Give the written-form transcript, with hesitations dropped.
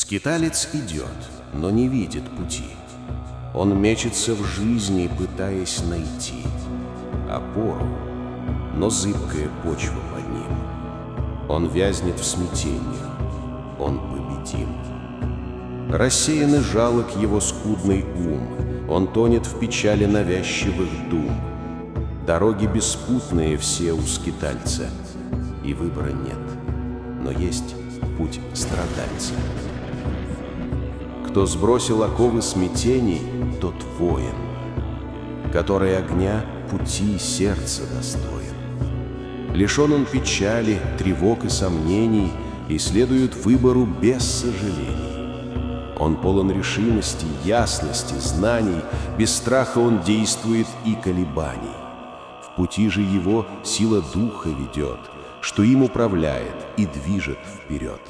Скиталец идет, но не видит пути. Он мечется в жизни, пытаясь найти опору, но зыбкая почва под ним. Он вязнет в смятении, он победим. Рассеян и жалок его скудный ум, он тонет в печали навязчивых дум. Дороги беспутные все у скитальца, и выбора нет, но есть путь страдальца. Кто сбросил оковы смятений, тот воин, который огня пути сердца достоин. Лишен он печали, тревог и сомнений, и следует выбору без сожалений. Он полон решимости, ясности, знаний, без страха он действует и колебаний. В пути же его сила духа ведет, что им управляет и движет вперед.